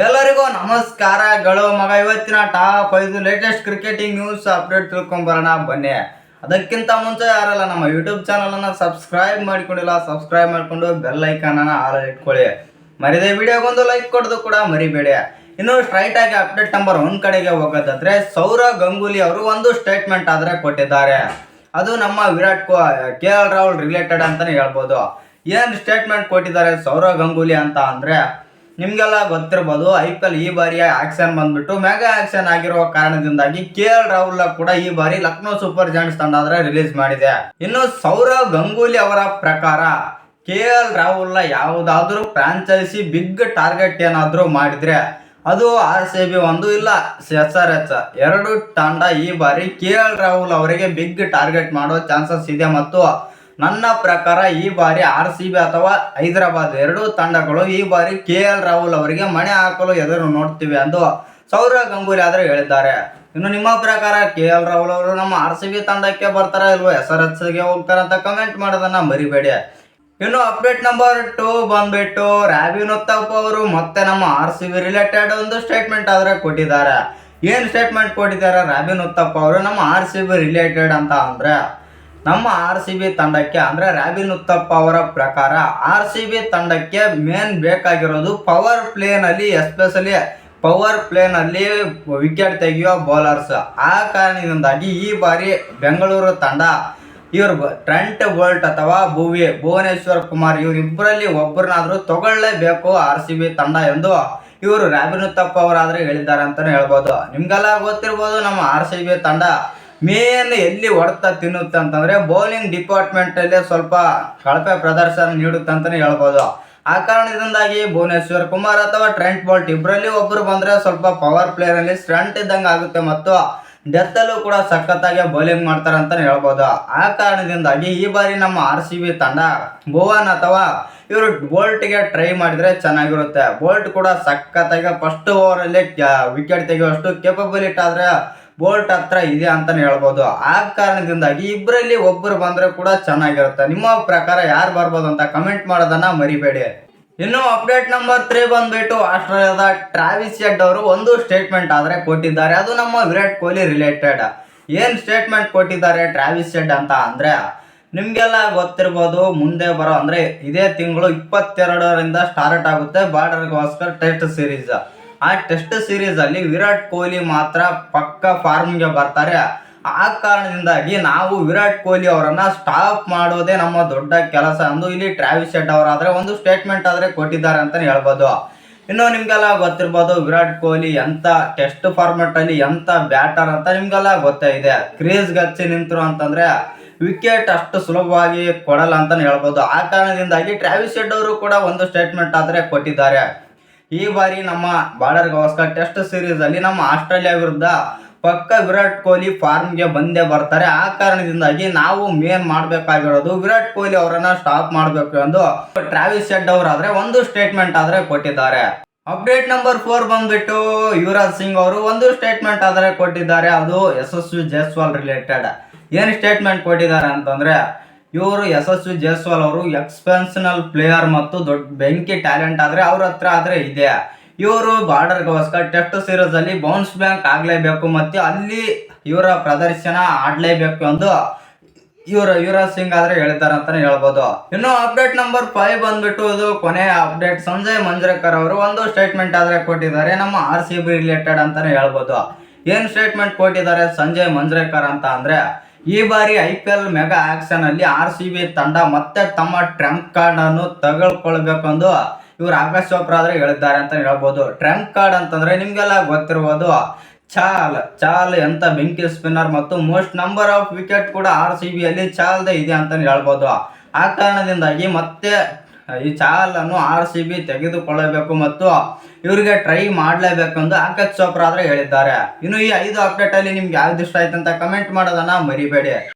ಎಲ್ಲರಿಗೂ ನಮಸ್ಕಾರಗಳು ಮಗ. ಇವತ್ತಿನ top 5 latest cricketing news update ತಿಳ್ಕೊಂಬರೋಣ ಬನ್ನಿ. ಅದಕ್ಕಿಂತ ಮುಂಚೆ ಯಾರಲ್ಲ ನಮ್ಮ ಯೂಟ್ಯೂಬ್ ಚಾನಲನ್ನು ಸಬ್ಸ್ಕ್ರೈಬ್ ಮಾಡಿಕೊಂಡಿಲ್ಲ, ಸಬ್ಸ್ಕ್ರೈಬ್ ಮಾಡಿಕೊಂಡು ಬೆಲ್ ಐಕಾನನ್ನು ಆಲ್ ಇಟ್ಕೊಳ್ಳಿ. ಮರಿದೆ ವಿಡಿಯೋಗೊಂದು ಲೈಕ್ ಕೊಡೋದು ಕೂಡ ಮರಿಬೇಡಿ. ಇನ್ನು ಸ್ಟ್ರೈಟ್ ಆಗಿ ಅಪ್ಡೇಟ್ ನಂಬರ್ 1 ಕಡೆಗೆ ಹೋಗೋದಾದ್ರೆ ಸೌರವ್ ಗಂಗೂಲಿ ಅವರು ಒಂದು ಸ್ಟೇಟ್ಮೆಂಟ್ ಆದರೆ ಕೊಟ್ಟಿದ್ದಾರೆ. ಅದು ನಮ್ಮ ವಿರಾಟ್ KL ರಾಹುಲ್ ರಿಲೇಟೆಡ್ ಅಂತಾನೆ ಹೇಳ್ಬೋದು. ಏನು ಸ್ಟೇಟ್ಮೆಂಟ್ ಕೊಟ್ಟಿದ್ದಾರೆ ಸೌರವ್ ಗಂಗೂಲಿ ಅಂತ ಅಂದರೆ, ನಿಮಗೆಲ್ಲ ಗೊತ್ತಿರ್ಬೋದು, IPL ಈ ಬಾರಿಯ ಆಕ್ಷನ್ ಬಂದ್ಬಿಟ್ಟು ಮೆಗಾ ಆಕ್ಷನ್ ಆಗಿರುವ ಕಾರಣದಿಂದಾಗಿ KL ರಾಹುಲ್ ಕೂಡ ಈ ಬಾರಿ ಲಕ್ನೋ ಸೂಪರ್ ಜಾಯಿಂಟ್ಸ್ ತಂಡ ರಿಲೀಸ್ ಮಾಡಿದೆ. ಇನ್ನು ಸೌರವ್ ಗಂಗೂಲಿ ಅವರ ಪ್ರಕಾರ KL ರಾಹುಲ್ ಯಾವುದಾದ್ರೂ ಫ್ರಾಂಚೈಸಿ ಬಿಗ್ ಟಾರ್ಗೆಟ್ ಏನಾದರೂ ಮಾಡಿದ್ರೆ ಅದು RCB ಒಂದು ಇಲ್ಲ SRH ಎರಡು ತಂಡ ಈ ಬಾರಿ KL ರಾಹುಲ್ ಅವರಿಗೆ ಬಿಗ್ ಟಾರ್ಗೆಟ್ ಮಾಡೋ ಚಾನ್ಸಸ್ ಇದೆ. ಮತ್ತು ನನ್ನ ಪ್ರಕಾರ ಈ ಬಾರಿ RCB ಅಥವಾ ಹೈದರಾಬಾದ್ ಎರಡೂ ತಂಡಗಳು ಈ ಬಾರಿ KL ರಾಹುಲ್ ಅವರಿಗೆ ಮಣೆ ಹಾಕಲು ಎದುರು ನೋಡ್ತೀವಿ ಎಂದು ಸೌರವ್ ಗಂಗೂಲಿ ಆದರೆ ಹೇಳಿದ್ದಾರೆ. ಇನ್ನು ನಿಮ್ಮ ಪ್ರಕಾರ KL ರಾಹುಲ್ ಅವರು ನಮ್ಮ RCB ತಂಡಕ್ಕೆ ಬರ್ತಾರಾ ಇಲ್ವೋ, SRHಗೆ ಹೋಗ್ತಾರ ಅಂತ ಕಮೆಂಟ್ ಮಾಡೋದನ್ನ ಮರಿಬೇಡಿ. ಇನ್ನು ಅಪ್ಡೇಟ್ ನಂಬರ್ 2 ಬಂದ್ಬಿಟ್ಟು ರಾಬಿನ್ ಉತ್ತಪ್ಪ ಅವರು ಮತ್ತೆ ನಮ್ಮ RCB ರಿಲೇಟೆಡ್ ಒಂದು ಸ್ಟೇಟ್ಮೆಂಟ್ ಆದರೆ ಕೊಟ್ಟಿದ್ದಾರೆ. ಏನು ಸ್ಟೇಟ್ಮೆಂಟ್ ಕೊಟ್ಟಿದ್ದಾರೆ ರಾಬಿನ್ ಉತ್ತಪ್ಪ ಅವರು ನಮ್ಮ RCB ರಿಲೇಟೆಡ್ ಅಂತ ಅಂದರೆ, ನಮ್ಮ RCB ತಂಡಕ್ಕೆ ಅಂದರೆ ರಾಬಿನ್ ಉತ್ತಪ್ಪ ಅವರ ಪ್ರಕಾರ RCB ತಂಡಕ್ಕೆ ಮೇನ್ ಬೇಕಾಗಿರೋದು ಪವರ್ ಪ್ಲೇನಲ್ಲಿ, ಎಸ್ಪೆಷಲಿ ಪವರ್ ಪ್ಲೇನಲ್ಲಿ ವಿಕೆಟ್ ತೆಗೆಯುವ ಬೌಲರ್ಸ್. ಆ ಕಾರಣದಿಂದಾಗಿ ಈ ಬಾರಿ ಬೆಂಗಳೂರು ತಂಡ ಇವರು ಟ್ರೆಂಟ್ ಬೋಲ್ಟ್ ಅಥವಾ ಭುವನೇಶ್ವರ್ ಕುಮಾರ್ ಇವರಿಬ್ಬರಲ್ಲಿ ಒಬ್ಬರನ್ನಾದ್ರೂ ತಗೊಳ್ಳೇಬೇಕು RCB ತಂಡ ಎಂದು ಇವರು ರಾಬಿನ್ ಉತ್ತಪ್ಪ ಅವರಾದ್ರೆ ಹೇಳಿದ್ದಾರೆ ಅಂತಾನೆ ಹೇಳ್ಬೋದು. ನಿಮ್ಗೆಲ್ಲ ಗೊತ್ತಿರ್ಬೋದು, ನಮ್ಮ RCB ತಂಡ ಮೇನ್ ಎಲ್ಲಿ ಹೊಡೆತ ತಿನ್ನುತ್ತೆ ಅಂತಂದ್ರೆ ಬೌಲಿಂಗ್ ಡಿಪಾರ್ಟ್ಮೆಂಟ್ ಅಲ್ಲಿ ಸ್ವಲ್ಪ ಕಳಪೆ ಪ್ರದರ್ಶನ ನೀಡುತ್ತೆ ಅಂತಾನೆ ಹೇಳ್ಬೋದು. ಆ ಕಾರಣದಿಂದಾಗಿ ಭುವನೇಶ್ವರ್ ಕುಮಾರ್ ಅಥವಾ ಟ್ರೆಂಟ್ ಬೋಲ್ಟ್ ಇಬ್ಬರಲ್ಲಿ ಒಬ್ಬರು ಬಂದ್ರೆ ಸ್ವಲ್ಪ ಪವರ್ ಪ್ಲೇಯರ್ ಅಲ್ಲಿ ಸ್ಟ್ರಂಟ್ ಇದ್ದಂಗೆ ಆಗುತ್ತೆ ಮತ್ತು ಡೆತ್ ಅಲ್ಲೂ ಕೂಡ ಸಖತ್ತಾಗಿ ಬೌಲಿಂಗ್ ಮಾಡ್ತಾರೆ ಅಂತಾನೆ ಹೇಳ್ಬೋದು. ಆ ಕಾರಣದಿಂದಾಗಿ ಈ ಬಾರಿ ನಮ್ಮ RCB ತಂಡ ಭುವನ್ ಅಥವಾ ಇವರು ಬೋಲ್ಟ್ಗೆ ಟ್ರೈ ಮಾಡಿದ್ರೆ ಚೆನ್ನಾಗಿರುತ್ತೆ. ಬೋಲ್ಟ್ ಕೂಡ ಸಖತ್ತಾಗಿ ಫಸ್ಟ್ ಓವರಲ್ಲಿ ವಿಕೆಟ್ ತೆಗೆಯುವಷ್ಟು ಕೇಪಬಿಲಿಟಿ ಆದ್ರೆ ಬೋಲ್ಟ್ ಹತ್ರ ಇದೆ ಅಂತಾನೆ ಹೇಳ್ಬೋದು. ಆ ಕಾರಣದಿಂದಾಗಿ ಇಬ್ಬರಲ್ಲಿ ಒಬ್ಬರು ಬಂದ್ರೆ ಕೂಡ ಚೆನ್ನಾಗಿರುತ್ತೆ. ನಿಮ್ಮ ಪ್ರಕಾರ ಯಾರು ಬರ್ಬೋದು ಅಂತ ಕಮೆಂಟ್ ಮಾಡೋದನ್ನ ಮರಿಬೇಡಿ. ಇನ್ನು ಅಪ್ಡೇಟ್ ನಂಬರ್ 3 ಬಂದ್ಬಿಟ್ಟು ಆಸ್ಟ್ರೇಲಿಯಾದ ಟ್ರಾವಿಸ್ ಹೆಡ್ ಅವರು ಒಂದು ಸ್ಟೇಟ್ಮೆಂಟ್ ಆದರೆ ಕೊಟ್ಟಿದ್ದಾರೆ. ಅದು ನಮ್ಮ ವಿರಾಟ್ ಕೊಹ್ಲಿ ರಿಲೇಟೆಡ್. ಏನು ಸ್ಟೇಟ್ಮೆಂಟ್ ಕೊಟ್ಟಿದ್ದಾರೆ ಟ್ರಾವಿಸ್ ಹೆಡ್ ಅಂತ ಅಂದರೆ, ನಿಮಗೆಲ್ಲ ಗೊತ್ತಿರ್ಬೋದು, ಮುಂದೆ ಬರೋ ಅಂದರೆ ಇದೇ ತಿಂಗಳು 22ರಿಂದ ಸ್ಟಾರ್ಟ್ ಆಗುತ್ತೆ ಬಾರ್ಡರ್ ಗವಾಸ್ಕರ್ ಟೆಸ್ಟ್ ಸೀರೀಸ್. ಆ ಟೆಸ್ಟ್ ಸೀರೀಸ್ ಅಲ್ಲಿ ವಿರಾಟ್ ಕೊಹ್ಲಿ ಮಾತ್ರ ಪಕ್ಕ ಫಾರ್ಮ್ಗೆ ಬರ್ತಾರೆ. ಆ ಕಾರಣದಿಂದಾಗಿ ನಾವು ವಿರಾಟ್ ಕೊಹ್ಲಿ ಅವರನ್ನ ಸ್ಟಾಪ್ ಮಾಡೋದೇ ನಮ್ಮ ದೊಡ್ಡ ಕೆಲಸ ಎಂದು ಇಲ್ಲಿ ಟ್ರಾವಿಸ್ ಹೆಡ್ ಅವರಾದ್ರೆ ಒಂದು ಸ್ಟೇಟ್ಮೆಂಟ್ ಆದರೆ ಕೊಟ್ಟಿದ್ದಾರೆ ಅಂತಾನೆ ಹೇಳ್ಬೋದು. ಇನ್ನು ನಿಮ್ಗೆಲ್ಲ ಗೊತ್ತಿರ್ಬೋದು, ವಿರಾಟ್ ಕೊಹ್ಲಿ ಎಂತ ಟೆಸ್ಟ್ ಫಾರ್ಮೆಟ್ ಅಲ್ಲಿ ಎಂತ ಬ್ಯಾಟರ್ ಅಂತ ನಿಮ್ಗೆಲ್ಲ ಗೊತ್ತೇ ಇದೆ. ಕ್ರೀಸ್ ಗಚ್ಚಿ ನಿಂತರು ಅಂತಂದ್ರೆ ವಿಕೆಟ್ ಅಷ್ಟು ಸುಲಭವಾಗಿ ಕೊಡಲ್ಲ ಅಂತಾನೆ ಹೇಳ್ಬೋದು. ಆ ಕಾರಣದಿಂದಾಗಿ ಟ್ರಾವಿಸ್ ಹೆಡ್ ಅವರು ಕೂಡ ಒಂದು ಸ್ಟೇಟ್ಮೆಂಟ್ ಆದರೆ ಕೊಟ್ಟಿದ್ದಾರೆ. ಈ ಬಾರಿ ನಮ್ಮ ಬಾರ್ಡರ್ ಗವಾಸ್ಕರ್ ಟೆಸ್ಟ್ ಸೀರೀಸ್ ಅಲ್ಲಿ ನಮ್ಮ ಆಸ್ಟ್ರೇಲಿಯಾ ವಿರುದ್ಧ ಪಕ್ಕ ವಿರಾಟ್ ಕೊಹ್ಲಿ ಫಾರ್ಮ್ಗೆ ಬಂದೇ ಬರ್ತಾರೆ. ಆ ಕಾರಣದಿಂದಾಗಿ ನಾವು ಮೇನ್ ಮಾಡಬೇಕಾಗಿರೋದು ವಿರಾಟ್ ಕೊಹ್ಲಿ ಅವರನ್ನ ಸ್ಟಾಪ್ ಮಾಡಬೇಕು ಎಂದು ಟ್ರಾವಿಸ್ ಹೆಡ್ ಅವರಾದ್ರೆ ಒಂದು ಸ್ಟೇಟ್ಮೆಂಟ್ ಆದರೆ ಕೊಟ್ಟಿದ್ದಾರೆ. ಅಪ್ಡೇಟ್ ನಂಬರ್ 4 ಬಂದ್ಬಿಟ್ಟು ಯುವರಾಜ್ ಸಿಂಗ್ ಅವರು ಒಂದು ಸ್ಟೇಟ್ಮೆಂಟ್ ಆದರೆ ಕೊಟ್ಟಿದ್ದಾರೆ. ಅದು ಯಶಸ್ವಿ ಜೈಸ್ವಾಲ್ ರಿಲೇಟೆಡ್. ಏನು ಸ್ಟೇಟ್ಮೆಂಟ್ ಕೊಟ್ಟಿದ್ದಾರೆ ಅಂತಂದ್ರೆ, ಇವರು ಯಶಸ್ವಿ ಜೈಸ್ವಾಲ್ ಅವರು ಎಕ್ಸ್ಪೆನ್ಷನಲ್ ಪ್ಲೇಯರ್ ಮತ್ತು ದೊಡ್ಡ ಬೆಂಕಿ ಟ್ಯಾಲೆಂಟ್ ಆದ್ರೆ ಅವ್ರ ಹತ್ರ ಆದ್ರೆ ಇದೆ. ಇವರು ಬಾರ್ಡರ್ ಗವಾಸ್ಕರ್ ಟೆಸ್ಟ್ ಸೀರೀಸ್ ಅಲ್ಲಿ ಬೌನ್ಸ್ ಬ್ಯಾಕ್ ಆಗ್ಲೇಬೇಕು ಮತ್ತೆ ಅಲ್ಲಿ ಇವರ ಪ್ರದರ್ಶನ ಆಡ್ಲೇಬೇಕು ಎಂದು ಯುವರಾಜ್ ಸಿಂಗ್ ಆದ್ರೆ ಹೇಳಿದ್ದಾರೆ ಅಂತಾನೆ ಹೇಳ್ಬೋದು. ಇನ್ನು ಅಪ್ಡೇಟ್ ನಂಬರ್ 5 ಬಂದ್ಬಿಟ್ಟು ಇದು ಕೊನೆಯ ಅಪ್ಡೇಟ್. ಸಂಜಯ್ ಮಂಜ್ರೇಕರ್ ಅವರು ಒಂದು ಸ್ಟೇಟ್ಮೆಂಟ್ ಆದ್ರೆ ಕೊಟ್ಟಿದ್ದಾರೆ ನಮ್ಮ RCB ರಿಲೇಟೆಡ್ ಅಂತಾನೆ ಹೇಳ್ಬೋದು. ಏನ್ ಸ್ಟೇಟ್ಮೆಂಟ್ ಕೊಟ್ಟಿದ್ದಾರೆ ಸಂಜಯ್ ಮಂಜ್ರೇಕರ್ ಅಂತ ಅಂದ್ರೆ, ಈ ಬಾರಿ IPL ಮೆಗಾ ಆಕ್ಷನ್ ಅಲ್ಲಿ RCB ತಂಡ ಮತ್ತೆ ತಮ್ಮ ಟ್ರಂಪ್ ಕಾರ್ಡ್ ಅನ್ನು ತೆಗೆದುಕೊಳ್ಬೇಕೆಂದು ಇವರು ಆಕಾಶ್ ಚೋಪ್ರಾ ಆದ್ರೆ ಹೇಳಿದ್ದಾರೆ ಅಂತ ಹೇಳ್ಬೋದು. ಟ್ರಂಪ್ ಕಾರ್ಡ್ ಅಂತಂದ್ರೆ ನಿಮ್ಗೆಲ್ಲ ಗೊತ್ತಿರ್ಬೋದು, ಚಾಲ್ ಎಂತ ಬೆಂಕಿ ಸ್ಪಿನ್ನರ್ ಮತ್ತು ಮೋಸ್ಟ್ ನಂಬರ್ ಆಫ್ ವಿಕೆಟ್ ಕೂಡ RCB ಅಲ್ಲಿ ಚಾಲ್ದೆ ಇದೆ ಅಂತ ಹೇಳ್ಬೋದು. ಆ ಕಾರಣದಿಂದಾಗಿ ಮತ್ತೆ ಈ ಚಾಲನ್ನು RCB ತೆಗೆದುಕೊಳ್ಳಬೇಕು ಮತ್ತು ಇವರಿಗೆ ಟ್ರೈ ಮಾಡಲೇಬೇಕೆಂದು ಆಕಾಶ್ ಚೋಪ್ರಾ ಆದ್ರೆ ಹೇಳಿದ್ದಾರೆ. ಇನ್ನು ಈ 5 ಅಪ್ಡೇಟ್ ಅಲ್ಲಿ ನಿಮ್ಗೆ ಯಾವ್ದು ಇಷ್ಟ ಆಯ್ತು ಅಂತ ಕಮೆಂಟ್ ಮಾಡೋದನ್ನ ಮರಿಬೇಡಿ.